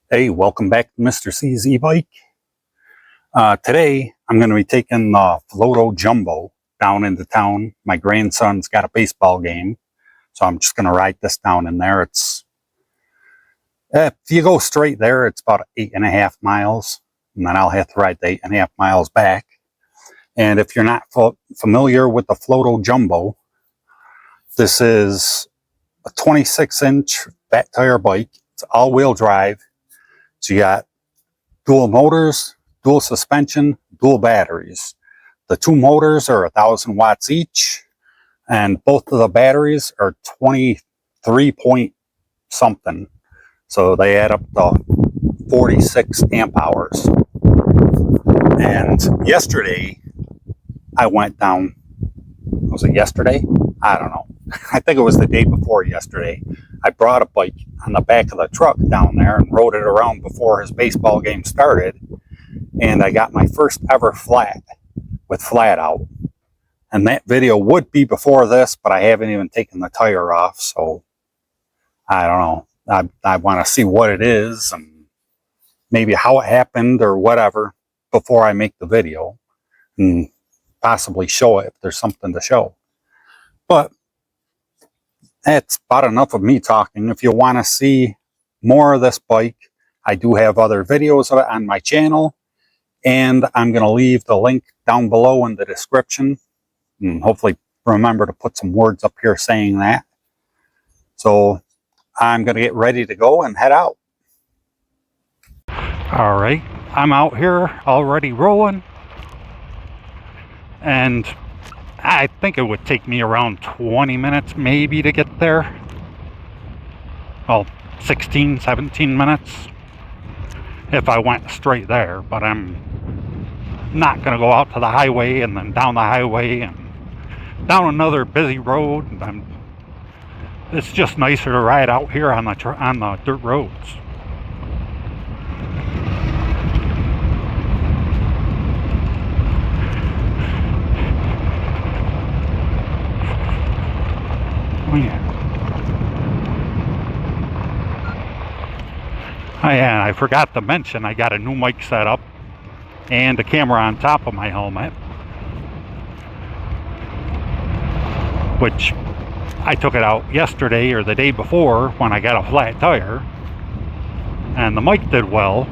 Hey, welcome back to Mr. C's e-bike. Today, I'm going to be taking the Philodo Jumbo down into town. My grandson's got a baseball game, so I'm just going to ride this down in there. If you go straight there, it's about 8.5 miles, and then I'll have to ride the 8.5 miles back. And if you're not familiar with the Philodo Jumbo, this is a 26-inch fat tire bike. It's all-wheel drive. So you got dual motors, dual suspension, dual batteries. The two motors are 1,000 watts each, and both of the batteries are 23 point something. So they add up to 46 amp hours. And yesterday, I went down, was it yesterday? I don't know. I think it was the day before yesterday. I brought a bike on the back of the truck down there and rode it around before his baseball game started. And I got my first ever flat with flat out. And that video would be before this, but I haven't even taken the tire off. So I don't know. I want to see what it is and maybe how it happened or whatever before I make the video and possibly show it if there's something to show. But that's about enough of me talking. If you want to see more of this bike, I do have other videos of it on my channel, and I'm going to leave the link down below in the description, and hopefully remember to put some words up here saying that. So I'm going to get ready to go and head out. All right, I'm out here already rolling, and I think it would take me around 20 minutes maybe to get there. Well, 16, 17 minutes if I went straight there, but I'm not going to go out to the highway and then down the highway and down another busy road. It's just nicer to ride out here on the dirt roads. Oh yeah, I forgot to mention I got a new mic set up and a camera on top of my helmet, which I took it out yesterday or the day before when I got a flat tire, and the mic did well,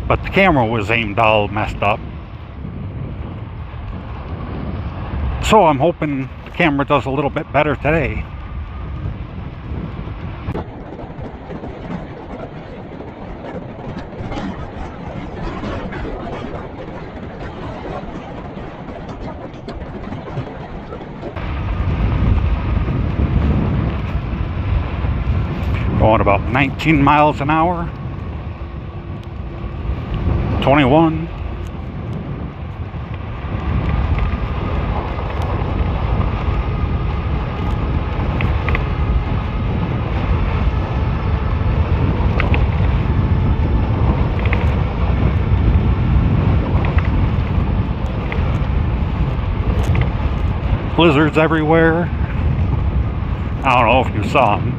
but the camera was aimed all messed up. So I'm hoping the camera does a little bit better today. Going about 19 miles an hour. 21. Blizzards everywhere. I don't know if you saw them.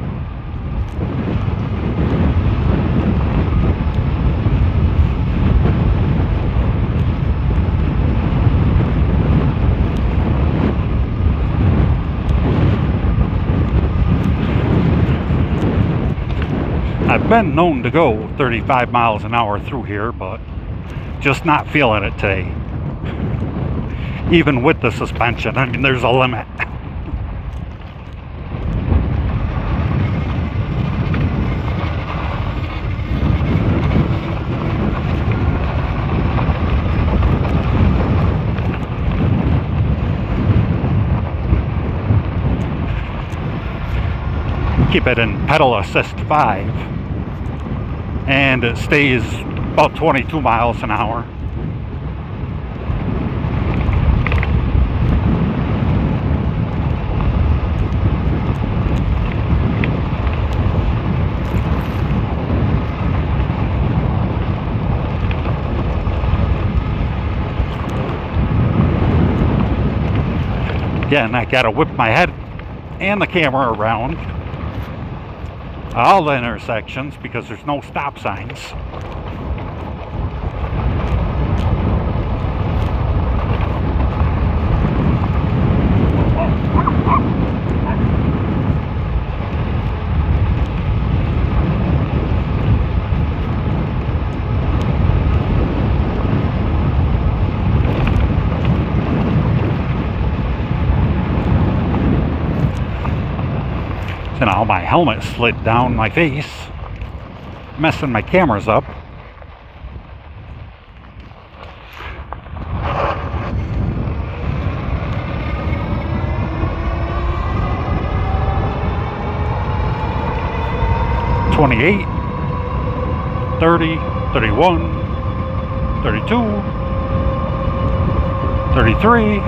I've been known to go 35 miles an hour through here, but just not feeling it today. Even with the suspension, I mean, there's a limit. Keep it in pedal assist 5, and it stays about 22 miles an hour. Again, I gotta whip my head and the camera around. all the intersections because there's no stop signs. So now my helmet slid down my face, messing my cameras up. $28, $30, $31, $32, $33.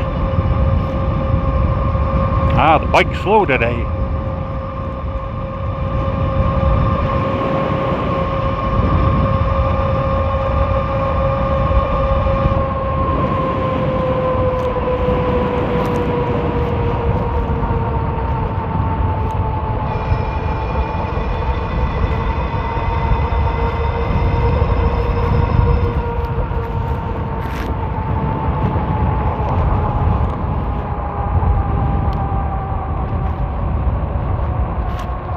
Ah, the bike's slow today.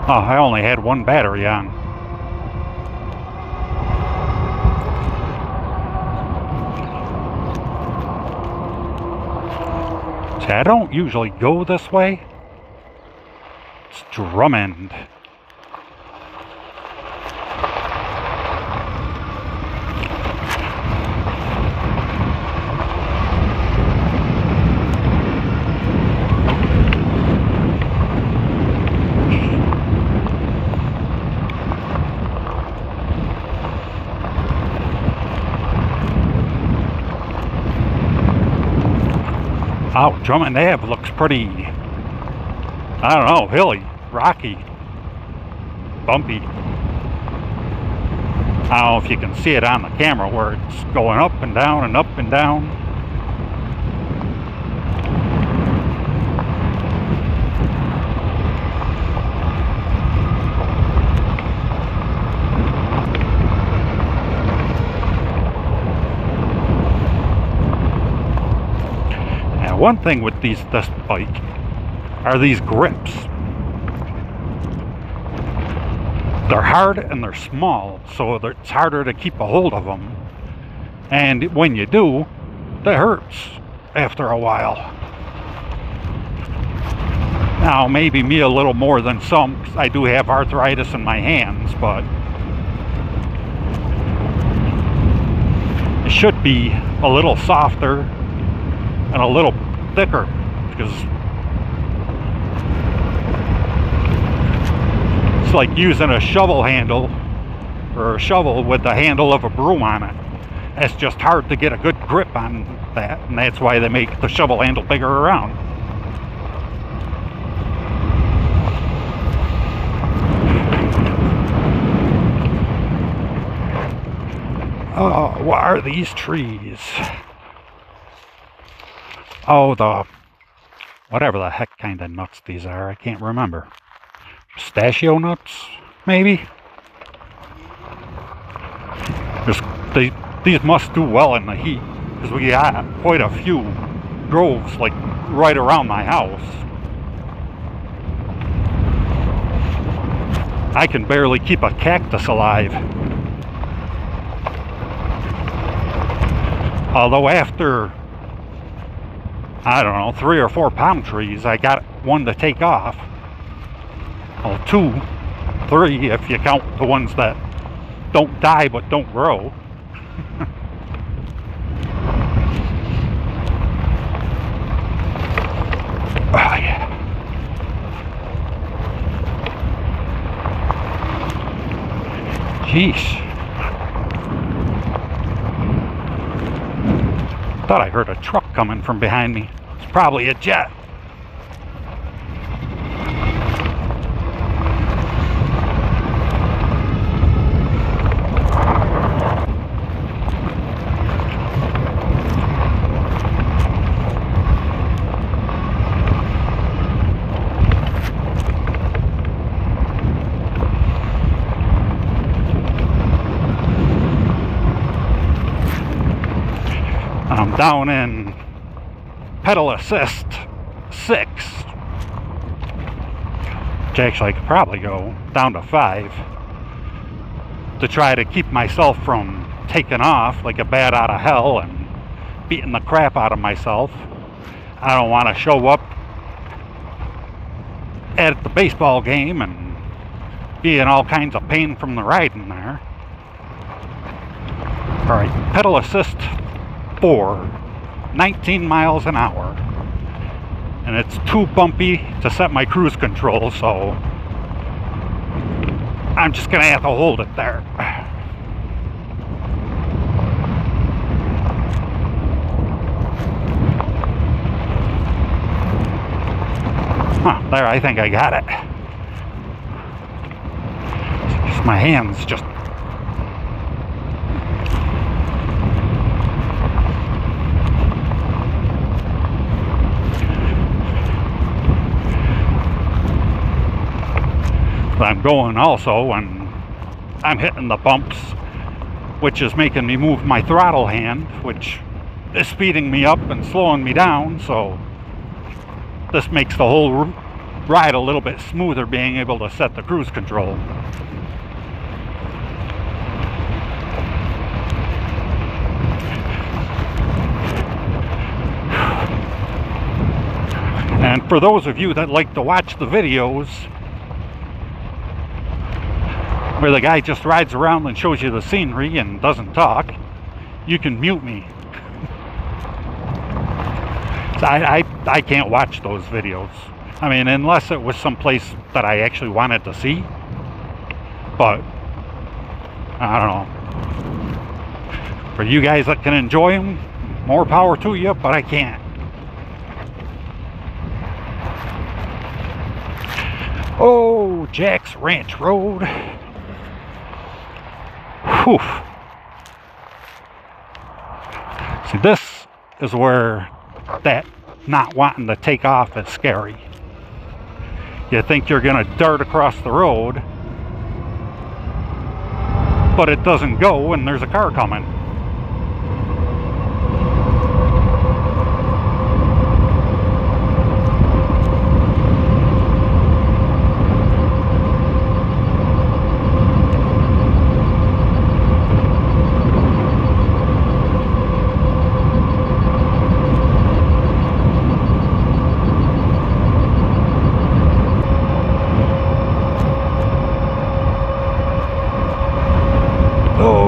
Oh, I only had one battery on. See, I don't usually go this way. It's Drummond. Oh, Drummond Ave looks pretty, I don't know, hilly, rocky, bumpy. I don't know if you can see it on the camera where it's going up and down and up and down. One thing with this bike are these grips. They're hard and they're small, so it's harder to keep a hold of them. And when you do, that hurts after a while. Now, maybe me a little more than some, 'cause I do have arthritis in my hands, but it should be a little softer and a little thicker, because it's like using a shovel handle or a shovel with the handle of a broom on it. It's just hard to get a good grip on that, and that's why they make the shovel handle bigger around. Oh, what are these trees? Oh, the whatever the heck kind of nuts these are, I can't remember. Pistachio nuts, maybe? These must do well in the heat, because we got quite a few groves like right around my house. I can barely keep a cactus alive. Although after, I don't know, 3 or 4 palm trees, I got one to take off. Well, 2, 3 if you count the ones that don't die but don't grow. Oh yeah. Jeez. Thought I heard a truck coming from behind me. It's probably a jet. down in pedal assist 6, which actually I could probably go down to 5 to try to keep myself from taking off like a bat out of hell and beating the crap out of myself. I don't want to show up at the baseball game and be in all kinds of pain from the riding there. Alright, pedal assist 4, 19 miles an hour. And it's too bumpy to set my cruise control, so I'm just going to have to hold it there. There, I think I got it. Just my hands just... I'm going also, and I'm hitting the bumps, which is making me move my throttle hand, which is speeding me up and slowing me down, so this makes the whole ride a little bit smoother, being able to set the cruise control. And for those of you that like to watch the videos where the guy just rides around and shows you the scenery and doesn't talk, you can mute me. I can't watch those videos. I mean, unless it was someplace that I actually wanted to see. But I don't know. For you guys that can enjoy them, more power to you, but I can't. Oh, Jack's Ranch Road. Whew. See, this is where that not wanting to take off is scary. You think you're going to dart across the road, but it doesn't go and there's a car coming.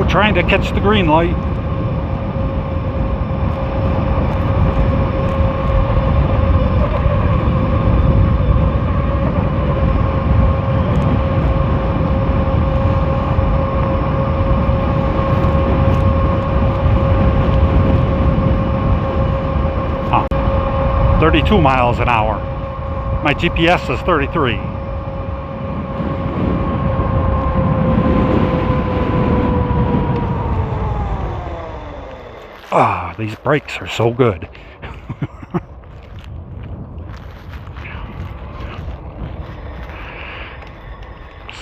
Trying to catch the green light. Huh. 32 miles an hour. My GPS is 33. Ah, these brakes are so good.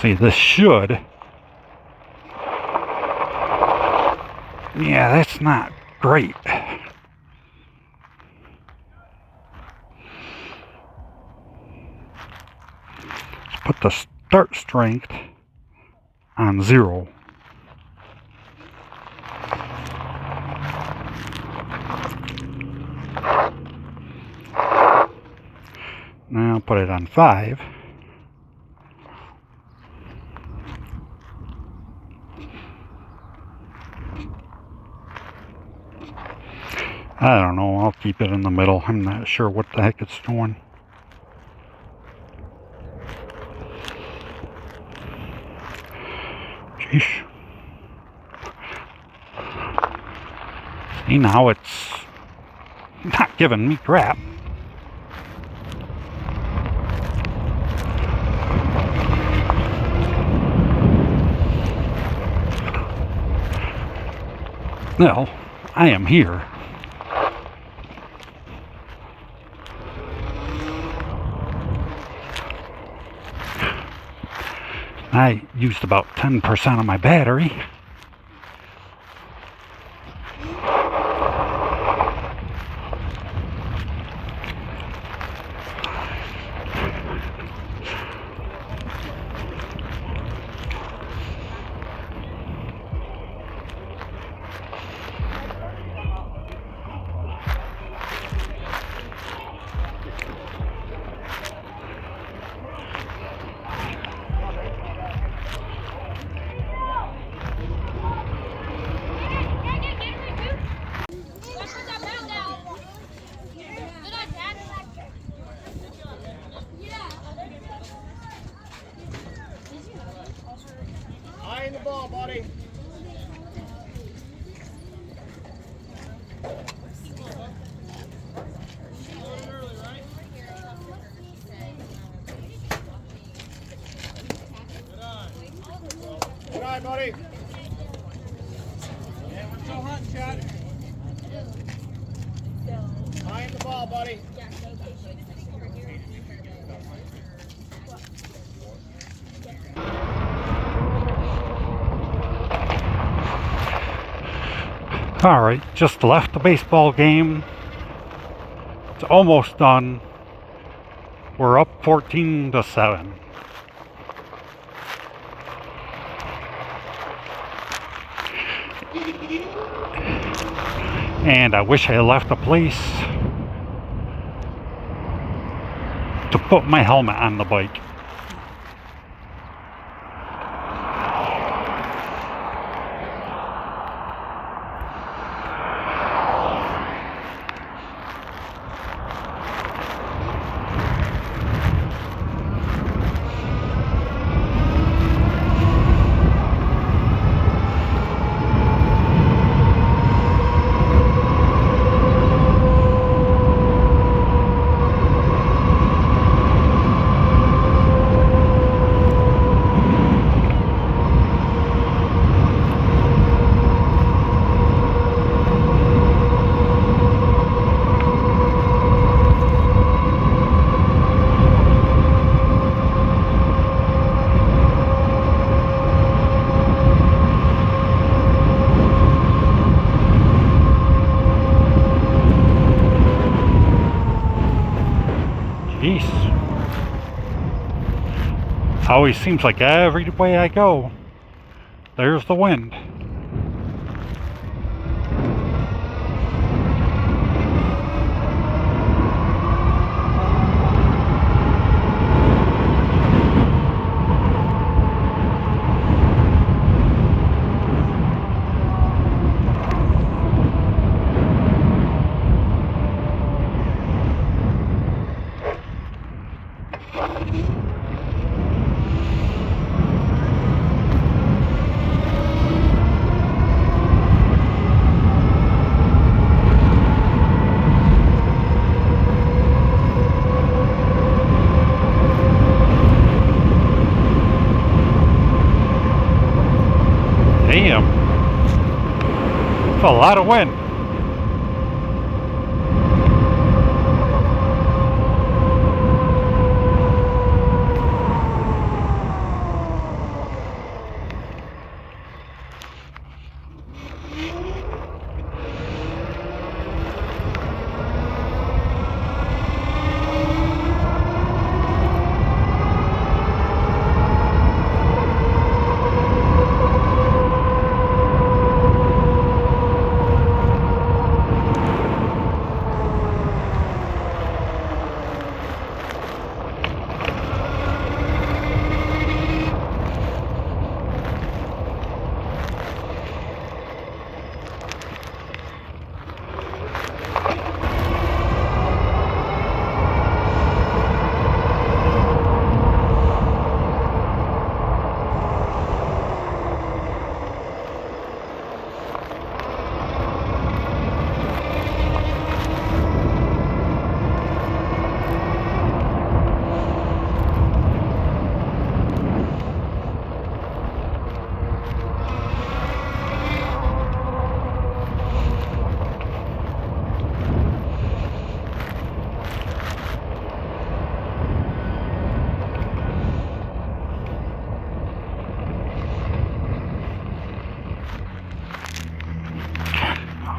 See, this should... Yeah, that's not great. Let's put the start strength on 0. Now put it on 5. I don't know, I'll keep it in the middle. I'm not sure what the heck it's doing. Sheesh. See, now it's not giving me crap. Well, I am here. I used about 10% of my battery. Behind the ball, buddy. Alright, just left the baseball game. It's almost done. We're up 14-7. And I wish I had left the place to put my helmet on the bike. Jeez. Always seems like every way I go, there's the wind. Damn. That's a lot of wind.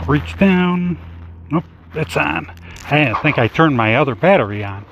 Reach down. Nope, it's on. I think I turned my other battery on.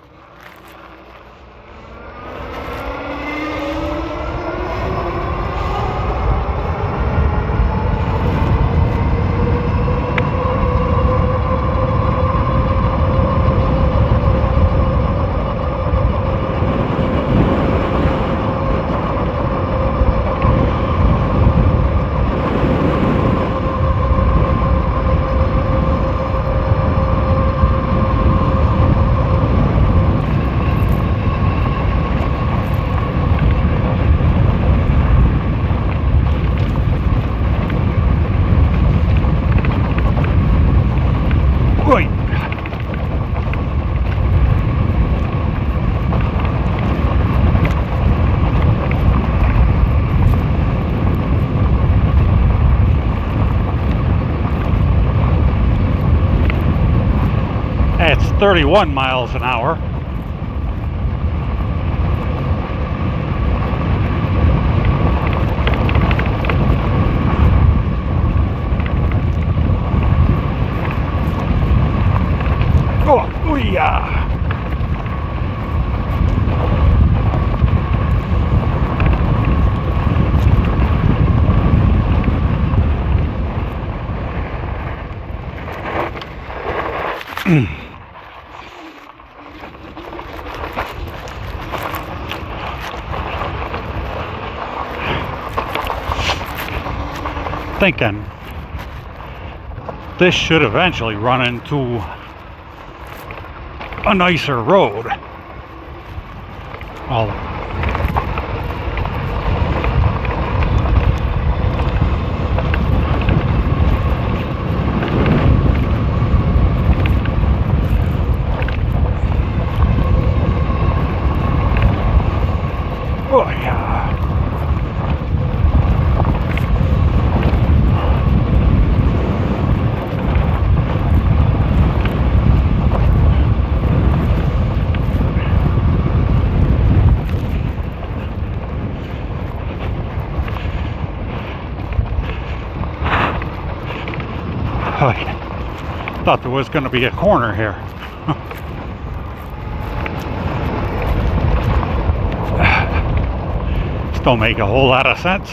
31 miles an hour. Oh, yeah. Thinking this should eventually run into a nicer road. Oh, oh yeah. Oh, yeah. Thought there was going to be a corner here. Still make a whole lot of sense.